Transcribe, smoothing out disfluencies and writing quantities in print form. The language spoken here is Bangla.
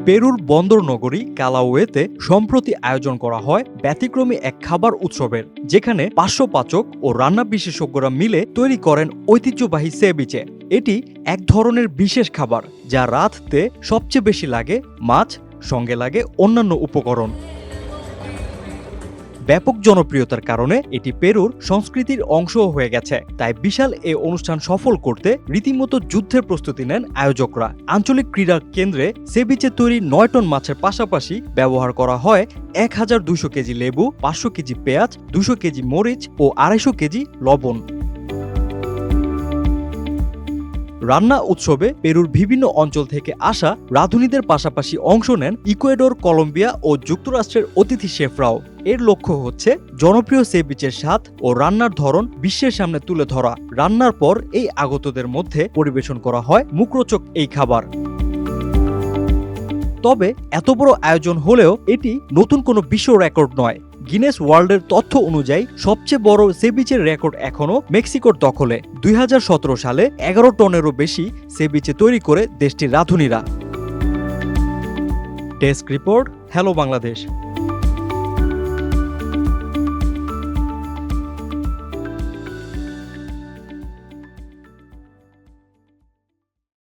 পেরুর বন্দর নগরী কালাউয়েতে সম্প্রতি আয়োজন করা হয় ব্যতিক্রমী এক খাবার উৎসবের, যেখানে 500 পাচক ও রান্না বিশেষজ্ঞরা মিলে তৈরি করেন ঐতিহ্যবাহী সেবিচে। এটি এক ধরনের বিশেষ খাবার যা রাঁধতে সবচেয়ে বেশি লাগে মাছ, সঙ্গে লাগে অন্যান্য উপকরণ। ব্যাপক জনপ্রিয়তার কারণে এটি পেরুর সংস্কৃতির অংশও হয়ে গেছে। তাই বিশাল এই অনুষ্ঠান সফল করতে রীতিমতো যুদ্ধের প্রস্তুতি নেন আয়োজকরা। আঞ্চলিক ক্রীড়া কেন্দ্রে সেবিচে তৈরি 9 টন মাছের পাশাপাশি ব্যবহার করা হয় 1200 কেজি লেবু, 500 কেজি পেঁয়াজ, 200 কেজি মরিচ ও 250 কেজি লবণ। রান্না উৎসবে পেরুর বিভিন্ন অঞ্চল থেকে আসা রাঁধুনিদের পাশাপাশি অংশ নেন ইকুয়েডর, কলম্বিয়া ও যুক্তরাষ্ট্রের অতিথি শেফরাও। এর লক্ষ্য হচ্ছে জনপ্রিয় সেবিচের স্বাদ ও রান্নার ধরন বিশ্বের সামনে তুলে ধরা। রান্নার পর এই আগতদের মধ্যে পরিবেশন করা হয় মুখরোচক এই খাবার। তবে এত বড় আয়োজন হলেও এটি নতুন কোনো বিশ্ব রেকর্ড নয়। গিনেস ওয়ার্ল্ডের তথ্য অনুযায়ী সবচেয়ে বড় সেবিচের রেকর্ড এখনও মেক্সিকোর দখলে। 2017 সালে 11 টনেরও বেশি সেবিচে তৈরি করে দেশটির রাঁধুনিরা। Desk report, hello Bangladesh.